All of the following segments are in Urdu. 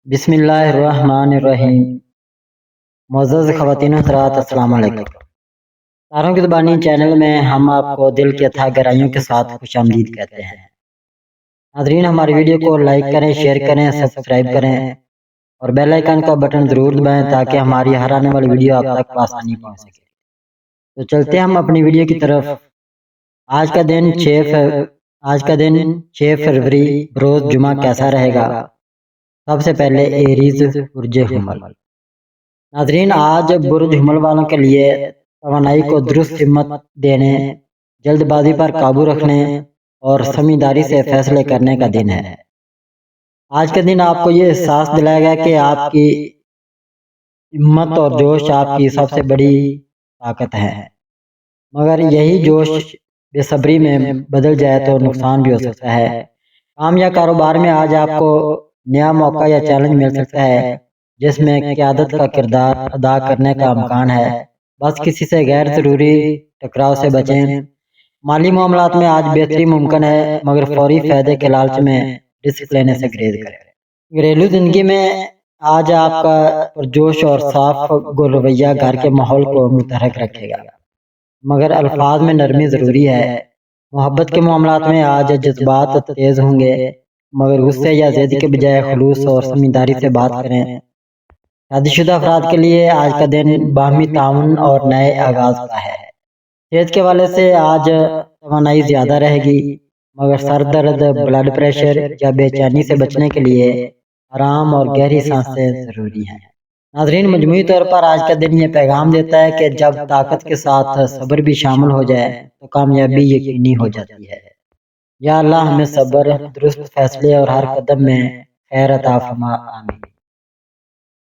بسم اللہ الرحمن الرحیم۔ معزز خواتین و حضرات، السلام علیکم۔ تاروں کی زبانی چینل میں ہم آپ کو دل کی اتھا گہرائیوں کے ساتھ خوش آمدید کہتے ہیں۔ ناظرین، ہماری ویڈیو کو لائک کریں، شیئر کریں، سبسکرائب کریں اور بیل آئیکن کا بٹن ضرور دبائیں تاکہ ہماری ہر آنے والی ویڈیو آپ تک بآسانی پہنچ سکے۔ تو چلتے ہیں ہم اپنی ویڈیو کی طرف۔ آج کا دن 6 فروری روز جمعہ کیسا رہے گا؟ سب سے پہلے ایریز برج حمل۔ ناظرین، آج برج حمل والوں کے لیے توانائی کو درست ہمت دینے، جلد بازی پر قابو رکھنے اور سمجھداری سے فیصلے کرنے کا دن ہے۔ آج کا دن آپ کو یہ احساس دلائے گا کہ آپ کی ہمت اور جوش آپ کی سب سے بڑی طاقت ہے، مگر یہی جوش بے صبری میں بدل جائے تو نقصان بھی ہو سکتا ہے۔ کام یا کاروبار میں آج آپ کو نیا موقع یا چیلنج مل سکتا ہے جس میں قیادت کا کردار ادا کرنے کا امکان ہے۔ بس کسی سے غیر ضروری ٹکراؤ سے بچیں۔ مالی معاملات میں آج بہتری ممکن ہے، مگر فوری فائدے کے لالچ میں رسک لینے سے گریز کریں۔ گھریلو زندگی میں آج آپ کا پرجوش اور صاف رویہ گھر کے ماحول کو متحرک رکھے گا، مگر الفاظ میں نرمی ضروری ہے۔ محبت کے معاملات میں آج جذبات تیز ہوں گے، مگر غصے یا ضد کے بجائے خلوص اور سمجھداری سے بات کریں۔ شادی شدہ افراد کے لیے آج کا دن باہمی تعاون اور نئے آغاز کا ہے۔ صحت کے حوالے سے آج توانائی زیادہ رہے گی، مگر سر درد، بلڈ پریشر یا بے چینی سے بچنے کے لیے آرام اور گہری سانسیں ضروری ہیں۔ ناظرین، مجموعی طور پر آج کا دن یہ پیغام دیتا ہے کہ جب طاقت کے ساتھ صبر بھی شامل ہو جائے تو کامیابی یقینی ہو جاتی ہے۔ یا اللہ ہمیں صبر، درست فیصلے اور ہر قدم میں خیر عطا فرما، آمین۔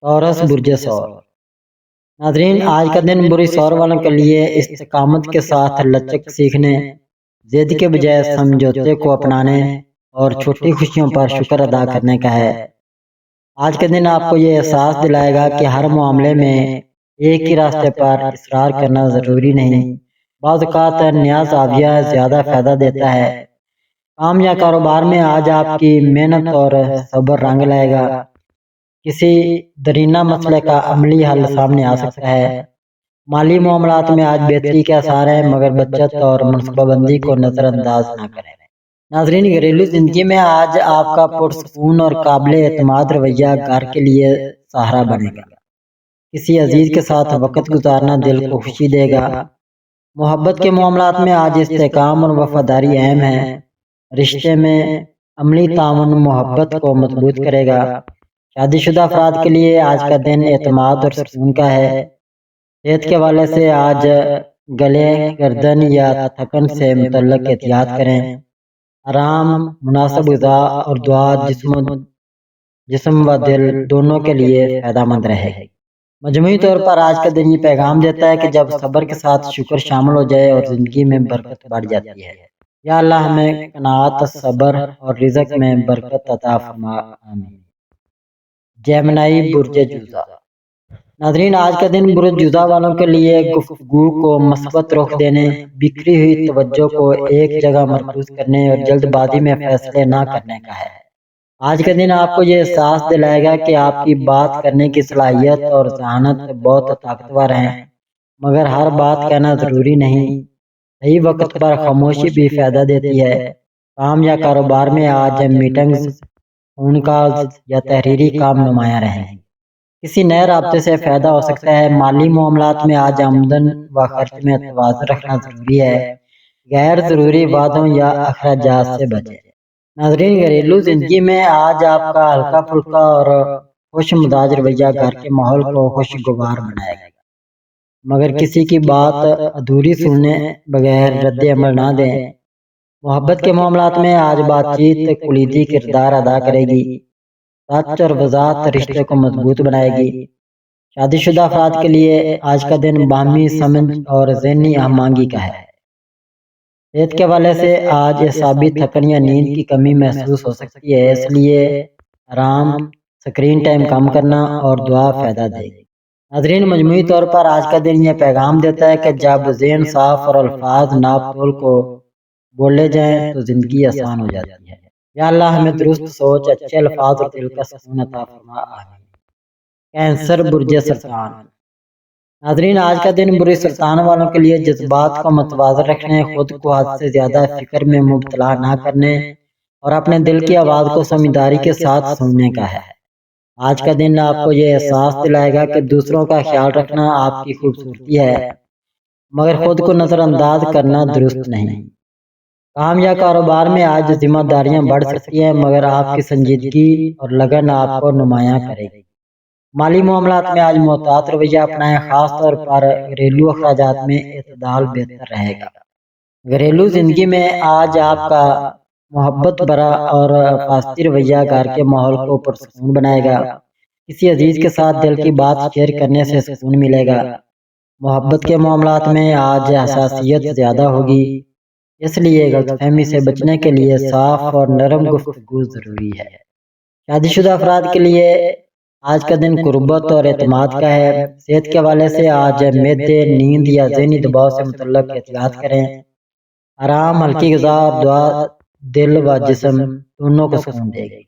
توراس برج ثور۔ ناظرین، آج کا دن برج ثور والوں کے لیے استقامت کے ساتھ لچک سیکھنے، ضد کے بجائے سمجھوتے کو اپنانے اور چھوٹی خوشیوں پر شکر ادا کرنے کا ہے۔ آج کے دن آپ کو یہ احساس دلائے گا کہ ہر معاملے میں ایک ہی راستے پر اصرار کرنا ضروری نہیں۔ بعض اوقات نیا زاویہ زیادہ فائدہ دیتا ہے۔ کام یا کاروبار میں آج آپ کی محنت اور صبر رنگ لائے گا۔ کسی درینہ مسئلے کا عملی حل سامنے آ سکتا ہے۔ مالی معاملات میں آج بہتری کے آثار ہیں، مگر بچت اور منصوبہ بندی کو نظر انداز نہ کریں۔ ناظرین، گھریلو زندگی میں آج آپ کا پرسکون اور قابل اعتماد رویہ گھر کے لیے سہارا بنے گا۔ کسی عزیز کے ساتھ وقت گزارنا دل کو خوشی دے گا۔ محبت کے معاملات میں آج استحکام اور وفاداری اہم ہے۔ رشتے میں عملی تعاون محبت کو مضبوط کرے گا۔ شادی شدہ افراد کے لیے آج کا دن اعتماد اور سکون کا ہے۔ صحت کے حوالے سے آج گلے، گردن یا تھکن سے متعلق احتیاط کریں۔ آرام، مناسب غذا اور دعا جسم و دل دونوں کے لیے فائدہ مند رہے گی۔ مجموعی طور پر آج کا دن یہ پیغام دیتا ہے کہ جب صبر کے ساتھ شکر شامل ہو جائے اور زندگی میں برکت بڑھ جاتی ہے۔ یا اللہ ہمیں قناعت، صبر اور رزق میں برکت عطا فرما، آمین۔ جیمنائی برج جوزا۔ ناظرین، آج کا دن برج جوزا والوں کے لیے گفتگو کو مثبت رخ دینے، بکھری ہوئی توجہ کو ایک جگہ مرکوز کرنے اور جلد بازی میں فیصلے نہ کرنے کا ہے۔ آج کا دن آپ کو یہ احساس دلائے گا کہ آپ کی بات کرنے کی صلاحیت اور ذہانت بہت طاقتور ہیں، مگر ہر بات کہنا ضروری نہیں۔ صحیح وقت پر خاموشی بھی فائدہ دیتی ہے۔ کام یا کاروبار میں آج میٹنگز، فون کالز یا تحریری کام نمایاں رہیں۔ کسی نئے رابطے سے فائدہ ہو سکتا ہے۔ مالی معاملات میں آج آمدن و خرچ میں توازن رکھنا ضروری ہے۔ غیر ضروری وعدوں یا اخراجات سے بچیں۔ ناظرین، گھریلو زندگی میں آج آپ کا ہلکا پھلکا اور خوش مزاج رویہ گھر کے ماحول کو خوشگوار بنائے گا، مگر کسی کی بات ادھوری سننے بغیر رد عمل نہ دیں۔ محبت کے معاملات میں آج بات چیت کلیدی کردار ادا کرے گی۔ سچ اور وضاحت رشتے کو مضبوط بنائے گی۔ شادی شدہ افراد کے لیے آج کا دن باہمی سمجھ اور ذہنی ہم آہنگی کا ہے۔ صحت کے حوالے سے آج اعصابی تھکن یا نیند کی کمی محسوس ہو سکتی ہے، اس لیے آرام، سکرین ٹائم کم کرنا اور دعا فائدہ دے گی۔ ناظرین، مجموعی طور پر آج کا دن یہ پیغام دیتا ہے کہ جب ذہن صاف اور الفاظ ناپ تول کو بولے جائیں تو زندگی آسان ہو جاتی ہے۔ یا اللہ ہمیں درست سوچ، اچھے الفاظ اور دل کا سکون عطا فرما، آمین۔ کینسر برج سرطان۔ ناظرین، آج کا دن برج سرطان والوں کے لیے جذبات کو متوازن رکھنے، خود کو حد سے زیادہ فکر میں مبتلا نہ کرنے اور اپنے دل کی آواز کو سمجھداری کے ساتھ سننے کا ہے۔ آج کا دن آپ کو یہ احساس دلائے گا کہ دوسروں کا خیال رکھنا آپ کی خوبصورتی ہے، مگر خود کو نظر انداز کرنا درست نہیں۔ کام یا کاروبار میں آج ذمہ داریاں بڑھ سکتی ہیں، مگر آپ کی سنجیدگی اور لگن آپ کو نمایاں کرے گی۔ مالی معاملات میں آج محتاط رویہ اپنائیں، خاص طور پر گھریلو اخراجات میں اعتدال بہتر رہے گا۔ گھریلو زندگی میں آج آپ کا محبت برا اور فاستی رویہ گھر کے ماحول کو پرسکون بنائے گا۔ کسی عزیز کے ساتھ دل کی بات شیئر کرنے سے سکون ملے گا۔ محبت کے معاملات میں آج حساسیت زیادہ ہوگی، اس لیے غلط فہمی سے بچنے کے لیے صاف اور نرم گفتگو ضروری ہے۔ شادی شدہ افراد کے لیے آج کا دن قربت اور اعتماد کا ہے۔ صحت کے حوالے سے آج معدے، نیند یا ذہنی دباؤ سے متعلق احتیاط کریں۔ آرام، ہلکی غذا اور دعا دل و جسم دونوں کو سکون دے گی۔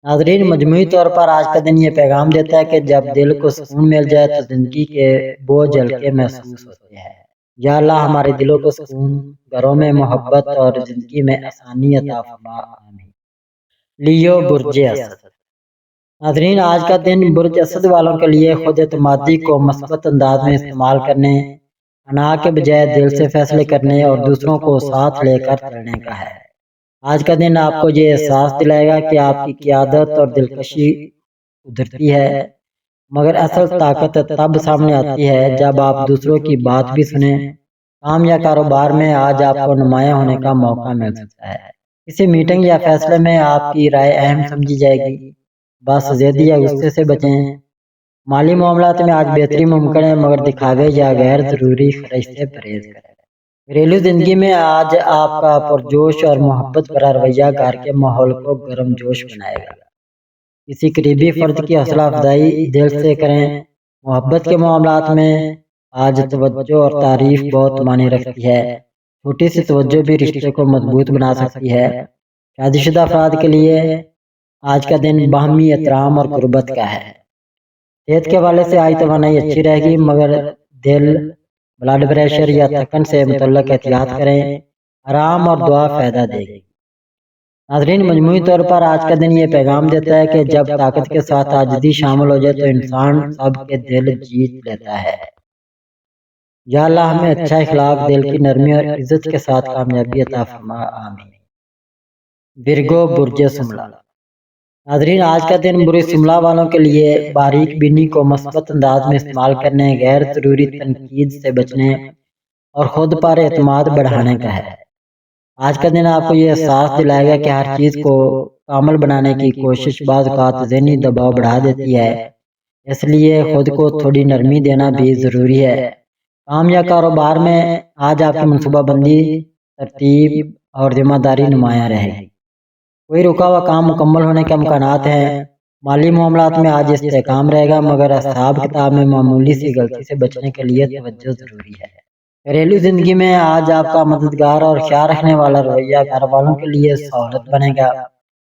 ناظرین، مجموعی طور پر آج کا دن یہ پیغام دیتا ہے کہ جب دل کو سکون مل جائے تو زندگی کے بوجھ ہلکے محسوس ہوتے ہیں۔ یا اللہ ہمارے دلوں کو سکون، گھروں میں محبت اور زندگی میں آسانی عطا فرما، آمین۔ لیو برج اسد۔ ناظرین، آج کا دن برج اسد والوں کے لیے خود اعتمادی کو مثبت انداز میں استعمال کرنے، انا کے بجائے دل سے فیصلے کرنے اور دوسروں کو ساتھ لے کر چلنے کا ہے۔ آج کا دن آپ کو یہ احساس دلائے گا کہ آپ کی قیادت اور دلکشی قدرتی ہے، مگر اصل طاقت تب سامنے آتی ہے جب آپ دوسروں کی بات بھی سنیں۔ کام یا کاروبار میں آج آپ کو نمایاں ہونے کا موقع مل سکتا ہے۔ کسی میٹنگ یا فیصلے میں آپ کی رائے اہم سمجھی جائے گی، بس زیادتی یا غصے سے بچیں۔ مالی معاملات میں آج بہتری ممکن ہے، مگر دکھاوے یا غیر ضروری خرچ سے پرہیز کریں۔ گھریلو زندگی میں آج آپ کا پرجوش اور محبت بھرا رویہ گھر کے ماحول کو گرم جوش بنائے گا۔ کسی قریبی فرد کی حوصلہ افزائی دل سے کریں۔ محبت کے معاملات میں آج توجہ اور تعریف بہت معنی رکھتی ہے۔ چھوٹی سی توجہ بھی رشتے کو مضبوط بنا سکتی ہے۔ شادی شدہ افراد کے لیے آج کا دن باہمی احترام اور قربت کا ہے۔ صحت کے حوالے سے آج توانائی اچھی رہے گی، مگر دل، بلڈ پریشر یا تھکن سے متعلق احتیاط کریں۔ آرام اور دعا فائدہ دے گی۔ ناظرین، مجموعی طور پر آج کا دن یہ پیغام دیتا ہے کہ جب طاقت کے ساتھ عاجزی شامل ہو جائے تو انسان سب کے دل جیت لیتا ہے۔ یا اللہ ہمیں اچھا اخلاق، دل کی نرمی اور عزت کے ساتھ کامیابی عطا فرما، آمین۔ ورگو برج سملا۔ ناظرین، آج کا دن برج سملا والوں کے لیے باریک بینی کو مثبت انداز میں استعمال کرنے، غیر ضروری تنقید سے بچنے اور خود پر اعتماد بڑھانے کا ہے۔ آج کا دن آپ کو یہ احساس دلائے گا کہ ہر چیز کو کامل بنانے کی کوشش بعض اوقات ذہنی دباؤ بڑھا دیتی ہے، اس لیے خود کو تھوڑی نرمی دینا بھی ضروری ہے۔ کام یا کاروبار میں آج آپ کی منصوبہ بندی، ترتیب اور ذمہ داری نمایاں رہے گی۔ کوئی رکا ہوا کام مکمل ہونے کے امکانات ہیں۔ مالی معاملات میں آج استحکام رہے گا، مگر حساب کتاب میں معمولی سی غلطی سے بچنے کے لیے توجہ ضروری ہے۔ گھریلو زندگی میں آج آپ کا مددگار اور خیال رکھنے والا رویہ گھر والوں کے لیے سہولت بنے گا۔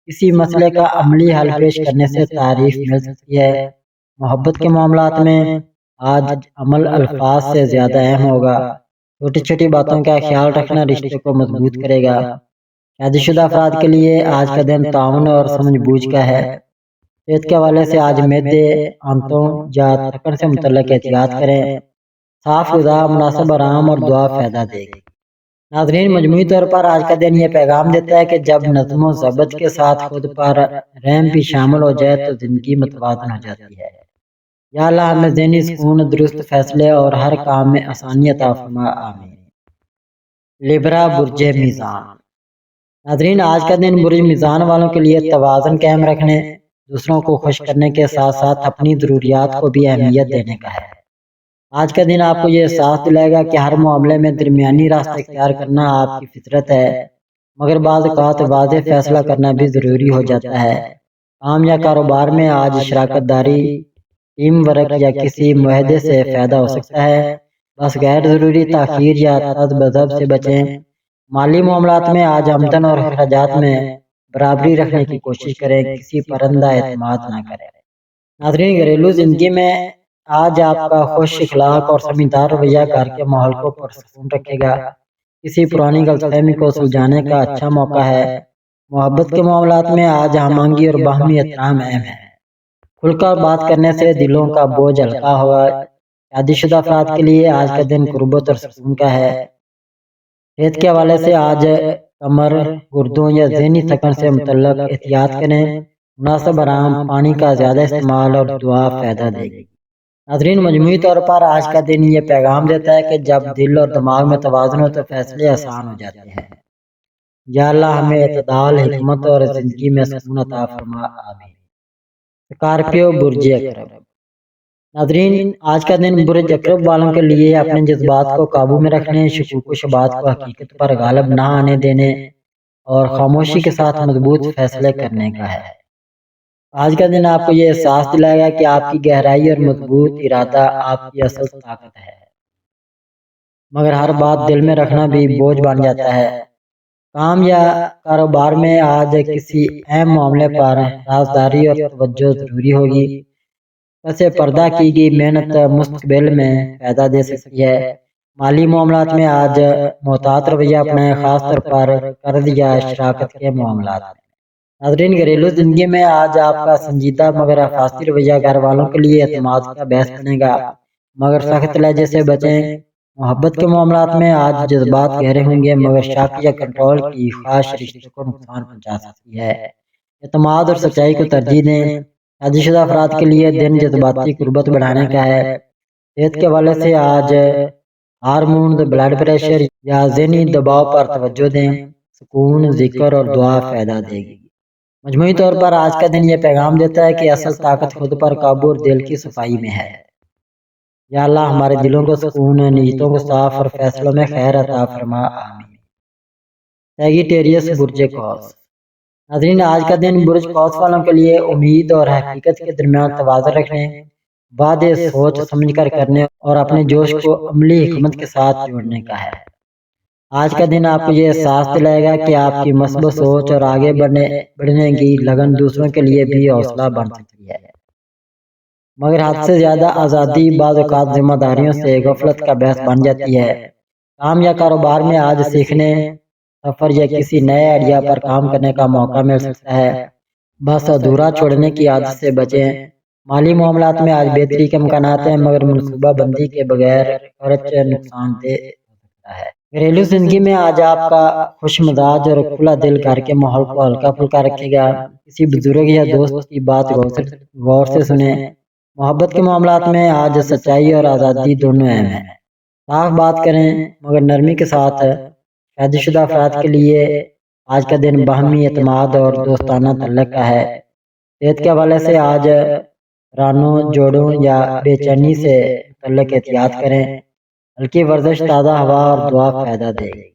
کسی مسئلے کا عملی حل پیش کرنے سے تعریف مل سکتی ہے۔ محبت کے معاملات میں آج عمل الفاظ سے زیادہ اہم ہوگا۔ چھوٹی چھوٹی باتوں کا خیال رکھنا رشتے کو مضبوط کرے گا۔ شادی شدہ افراد کے لیے آج کا دن تعاون اور سمجھ بوجھ کا ہے۔ صحت کے حوالے سے آج معدے، آنتوں یا تھکن سے متعلق احتیاط کریں۔ صاف غذا، مناسب آرام اور دعا فائدہ دے گی۔ ناظرین، مجموعی طور پر آج کا دن یہ پیغام دیتا ہے کہ جب نظم و ضبط کے ساتھ خود پر رحم بھی شامل ہو جائے تو زندگی متوازن ہو جاتی ہے۔ یا اللہ ہمیں ذہنی سکون، درست فیصلے اور ہر کام میں آسانی عطا فرما، آمین۔ لیبرا برج میزان۔ ناظرین، آج کا دن برج میزان والوں کے لیے توازن قائم رکھنے، دوسروں کو خوش کرنے کے ساتھ ساتھ اپنی ضروریات کو بھی اہمیت دینے کا ہے۔ آج کا دن آپ کو یہ احساس دلائے گا کہ ہر معاملے میں درمیانی راستہ اختیار کرنا آپ کی فطرت ہے، مگر بعض اوقات واضح فیصلہ کرنا بھی ضروری ہو جاتا ہے۔ کام یا کاروبار میں آج شراکت داری، ٹیم ورک یا کسی معاہدے سے فائدہ ہو سکتا ہے، بس غیر ضروری تاخیر یا تذبذب سے بچیں۔ مالی معاملات میں آج آمدن اور اخراجات میں برابری رکھنے کی کوشش کریں، کسی پر اندھا اعتماد نہ کریں۔ ناظرین، گھریلو زندگی میں آج آپ کا خوش اخلاق اور سمجھدار رویہ گھر کے ماحول کو پرسکون رکھے گا۔ کسی پرانی غلط فہمی کو سلجھانے کا اچھا موقع ہے۔ محبت کے معاملات میں آج ہم آہنگی اور باہمی احترام اہم ہے۔ کھل کر بات کرنے سے دلوں کا بوجھ ہلکا ہوگا۔ شادی شدہ افراد کے لیے آج کا دن قربت اور سکون کا ہے۔ صحت کے حوالے سے آج کمر، گردوں یا ذہنی تھکن سے متعلق احتیاط کریں۔ مناسب آرام، پانی کا زیادہ استعمال اور دعا فائدہ دے گی۔ ناظرین، مجموعی طور پر آج کا دن یہ پیغام دیتا ہے کہ جب دل اور دماغ میں توازن ہو تو فیصلے آسان ہو جاتے ہیں۔ یا اللہ ہمیں اعتدال، حکمت اور زندگی میں سکون عطا فرما، آمین۔ اسکارپیو برج اقرب۔ ناظرین، آج کا دن برج اقرب والوں کے لیے اپنے جذبات کو قابو میں رکھنے، شکوک و شبہات کو حقیقت پر غالب نہ آنے دینے اور خاموشی کے ساتھ مضبوط فیصلے کرنے کا ہے۔ آج کا دن آپ کو یہ احساس دلائے گا کہ آپ کی گہرائی اور مضبوط ارادہ آپ کی اصل طاقت ہے، مگر ہر بات دل میں رکھنا بھی بوجھ بن جاتا ہے۔ کام یا کاروبار میں آج کسی اہم معاملے پر رازداری اور توجہ ضروری ہوگی۔ پس پردہ کی گئی محنت مستقبل میں فائدہ دے سکتی ہے۔ مالی معاملات میں آج محتاط رویہ اپنائیں، خاص طور پر قرض یا شراکت کے معاملات میں۔ ناظرین، گھریلو زندگی میں آج آپ کا سنجیدہ مگر حفاظتی رویہ گھر والوں کے لیے اعتماد کا باعث بنے گا، مگر سخت لہجے سے بچیں۔ محبت کے معاملات میں آج جذبات گہرے ہوں گے، مگر شک یا کنٹرول کی خواہش رشتے کو نقصان پہنچا سکتی ہے۔ اعتماد اور سچائی کو ترجیح دیں۔ شادی شدہ افراد کے لیے دن جذباتی قربت بڑھانے کا ہے۔ صحت کے حوالے سے آج ہارمون، بلڈ پریشر یا ذہنی دباؤ پر توجہ دیں۔ سکون، ذکر اور دعا فائدہ دے گی۔ مجموعی طور پر آج کا دن یہ پیغام دیتا ہے کہ اصل طاقت خود پر قابو اور دل کی صفائی میں ہے۔ یا اللہ ہمارے دلوں کو سکون، نیتوں کو صاف اور فیصلوں میں خیر عطا فرما، آمین۔ سیگیٹیریس برج قوس۔ ناظرین، آج کا دن برج قوس والوں کے لیے امید اور حقیقت کے درمیان توازن رکھنے، وعدے سوچ سمجھ کر کرنے اور اپنے جوش کو عملی حکمت کے ساتھ جوڑنے کا ہے۔ آج کا دن آپ کو یہ احساس دلائے گا کہ آپ کی مثبت سوچ اور آگے بڑھنے کی لگن دوسروں کے لیے بھی حوصلہ بن سکتی ہے، مگر حد سے زیادہ آزادی بعض اوقات ذمہ داریوں سے غفلت کا باعث بن جاتی ہے۔ کام یا کاروبار میں آج سیکھنے، سفر یا کسی نئے آئیڈیا پر کام کرنے کا موقع مل سکتا ہے، بس ادھورا چھوڑنے کی عادت سے بچیں۔ مالی معاملات میں آج بہتری کے امکانات ہیں، مگر منصوبہ بندی کے بغیر خرچ نقصان دہ ہو سکتا ہے۔ گھریلو زندگی میں آج آپ کا خوش مزاج اور کھلا دل گھر کے ماحول کو ہلکا پھلکا رکھے گا۔ کسی بزرگ یا دوست کی بات غور سے سنیں۔ محبت کے معاملات میں آج سچائی اور آزادی دونوں اہم ہیں۔ صاف بات کریں مگر نرمی کے ساتھ۔ شادی شدہ افراد کے لیے آج کا دن باہمی اعتماد اور دوستانہ تعلق کا ہے۔ صحت کے حوالے سے آج رانوں، جوڑوں یا بے چینی سے متعلق احتیاط کریں۔ ہلکی ورزش، تازہ ہوا اور دعا فائدہ دے گی۔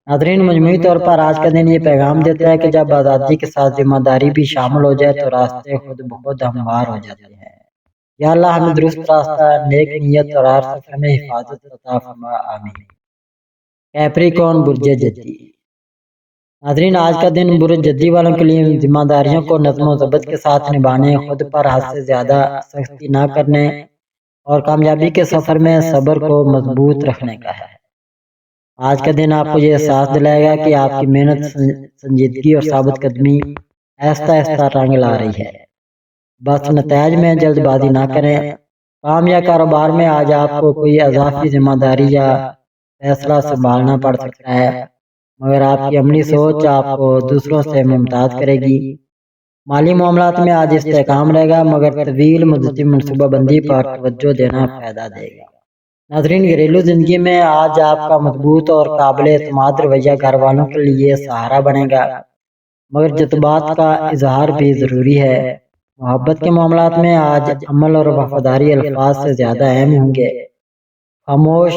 ناظرین، مجموعی طور پر آج کا دن یہ پیغام دیتا ہے کہ جب آزادی کے ساتھ ذمہ داری بھی شامل ہو جائے تو راستے خود بخود ہموار ہو جاتے ہیں۔ یا اللہ ہمیں درست راستہ، نیک نیت اور ہر سفر میں حفاظت عطا فرما، آمین۔ کیپریکون برج جدی۔ ناظرین، آج کا دن برج جدی والوں کے لیے ذمہ داریوں کو نظم و ضبط کے ساتھ نبھانے، خود پر حد سے زیادہ سختی نہ کرنے اور کامیابی کے سفر میں صبر کو مضبوط رکھنے کا ہے۔ آج کا دن آپ کو یہ احساس دلائے گا کہ آپ کی محنت، سنجیدگی اور ثابت قدمی آہستہ آہستہ رنگ لا رہی ہے، بس نتائج میں جلد بازی نہ کریں۔ کام یا کاروبار میں آج آپ کو کوئی اضافی ذمہ داری یا فیصلہ سنبھالنا پڑ سکتا ہے، مگر آپ کی عملی سوچ آپ کو دوسروں سے ممتاز کرے گی۔ مالی معاملات میں آج استحکام رہے گا، مگر طویل مدتی منصوبہ بندی پر توجہ دینا فائدہ دے گا۔ ناظرین، گھریلو زندگی میں آج آپ کا مضبوط اور قابل اعتماد رویہ گھر والوں کے لیے سہارا بنے گا، مگر جذبات کا اظہار بھی ضروری ہے۔ محبت کے معاملات میں آج عمل اور وفاداری الفاظ سے زیادہ اہم ہوں گے۔ خاموش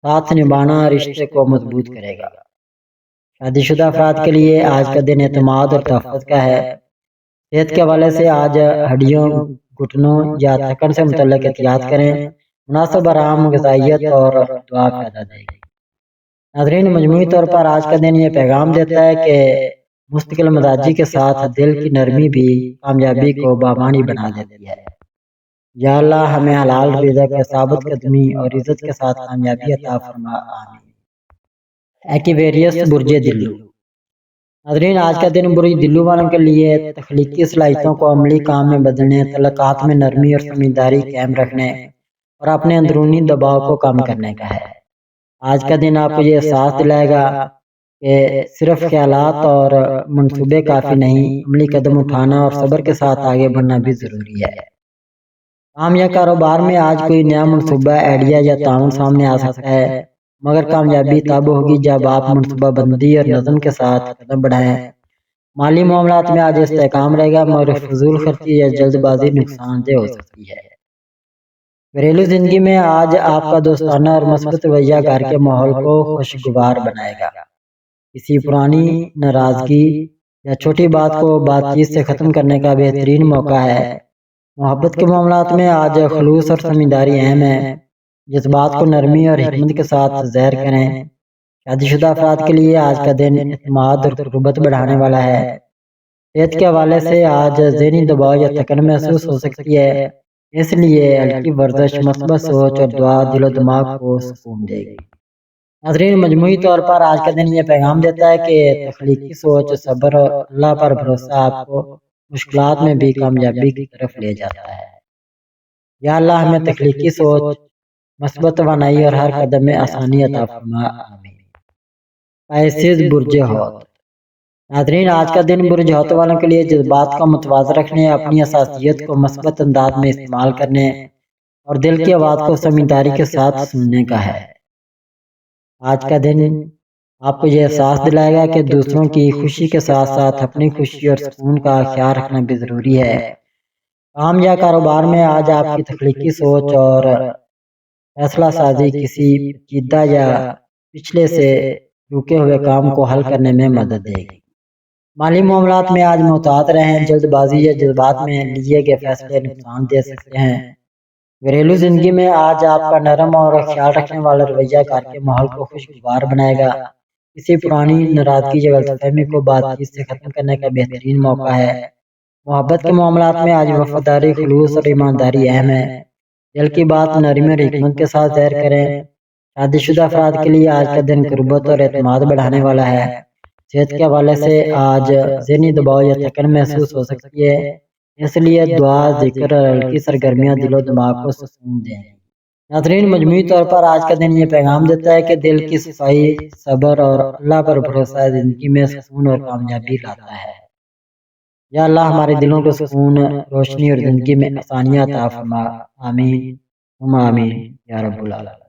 ساتھ نبھانا رشتے کو مضبوط کرے گا۔ شادی شدہ افراد کے لیے آج کا دن اعتماد اور تحفظ کا ہے۔ صحت کے حوالے سے آج ہڈیوں، گھٹنوں یا تھکن سے متعلق احتیاط کریں۔ مناسب آرام، غذائیت اور دعا فائدہ دے گی۔ ناظرین، مجموعی طور پر آج کا دن یہ پیغام دیتا ہے کہ مستقل مزاجی کے ساتھ دل کی نرمی بھی کامیابی کو بامانی بنا دیتی ہے۔ یا اللہ ہمیں حلال رزق کے ثابت قدمی اور عزت کے ساتھ کامیابی عطا فرما، آمین۔ ایکویریس برج دلو۔ ناظرین، آج کا دن برج دلو والوں کے لیے تخلیقی صلاحیتوں کو عملی کام میں بدلنے، تعلقات میں نرمی اور سمجھداری قائم رکھنے اور اپنے اندرونی دباؤ کو کم کرنے کا ہے۔ آج کا دن آپ کو یہ احساس دلائے گا کہ صرف خیالات اور منصوبے کافی نہیں، عملی قدم اٹھانا اور صبر کے ساتھ آگے بڑھنا بھی ضروری ہے۔ کام یا کاروبار میں آج کوئی نیا منصوبہ، آئیڈیا یا تعاون سامنے آ سکتا ہے، مگر کامیابی تب ہوگی جب آپ منصوبہ بندی اور نظم کے ساتھ قدم بڑھائیں۔ مالی معاملات میں آج استحکام رہے گا، مگر فضول خرچی یا جلد بازی نقصان دہ ہو سکتی ہے۔ گھریلو زندگی میں آج آپ کا دوستانہ اور مثبت رویہ گھر کے ماحول کو خوشگوار بنائے گا۔ کسی پرانی ناراضگی یا چھوٹی بات کو بات چیت سے ختم کرنے کا بہترین موقع ہے۔ محبت کے معاملات میں آج خلوص اور سمجھداری اہم ہے۔ جذبات کو نرمی اور حکمت کے ساتھ ظاہر کریں۔ شادی شدہ افراد کے لیے آج کا دن اعتماد اور قربت بڑھانے والا ہے۔ صحت کے حوالے سے آج ذہنی دباؤ یا تھکن محسوس ہو سکتی ہے، اس لیے ہلکی ورزش، مثبت سوچ اور دعا دل و دماغ کو سکون دے گی۔ ناظرین، مجموعی طور پر آج کا دن یہ پیغام دیتا ہے کہ تخلیقی سوچ، صبر اور اللہ پر بھروسہ آپ کو مشکلات میں بھی کامیابی کی طرف لے جاتا ہے۔ یا اللہ ہمیں تخلیقی سوچ، مثبت توانائی اور ہر قدم میں آسانی عطا فرما، آمین۔ پائسیز برج حوت۔ ناظرین، آج کا دن برج حوت والوں کے لیے جذبات کو متوازن رکھنے، اپنی حساسیت کو مثبت انداز میں استعمال کرنے اور دل کی آواز کو سمجھداری کے ساتھ سننے کا ہے۔ آج کا دن آپ کو یہ احساس دلائے گا کہ دوسروں کی خوشی کے ساتھ ساتھ اپنی خوشی اور سکون کا خیال رکھنا بھی ضروری ہے۔ کام یا کاروبار میں آج آپ کی تخلیقی سوچ اور فیصلہ سازی کسی پیچیدہ یا پچھلے سے رکے ہوئے کام کو حل کرنے میں مدد دے گی۔ مالی معاملات میں آج محتاط رہیں، جلد بازی یا جذبات میں لیے گئے فیصلے نقصان دے سکتے ہیں۔ گھریلو زندگی میں آج آپ کا نرم اور خیال رکھنے والا رویہ گھر کے ماحول کو خوشگوار بنائے گا۔ کسی پرانی ناراضگی یا غلط فہمی کو بات چیت سے ختم کرنے کا بہترین موقع ہے۔ محبت کے معاملات میں آج وفاداری، خلوص اور ایمانداری اہم ہے۔ دل کی بات نرمی اور حکمت کے ساتھ ظاہر کریں۔ شادی شدہ افراد کے لیے آج کا دن قربت اور اعتماد بڑھانے والا ہے۔ صحت کے حوالے سے آج ذہنی دباؤ یا تھکن محسوس ہو سکتی ہے، اس لیے دعا، ذکر اور ہلکی سرگرمیاں دل و دماغ کو سکون دیں۔ ناظرین، مجموعی طور پر آج کا دن یہ پیغام دیتا ہے کہ دل کی صفائی، صبر اور اللہ پر بھروسہ زندگی میں سکون اور کامیابی لاتا ہے۔ یا اللہ ہمارے دلوں کو سکون، روشنی اور زندگی میں آسانیاں عطا فرما، آمین ثم آمین یا رب العالمین۔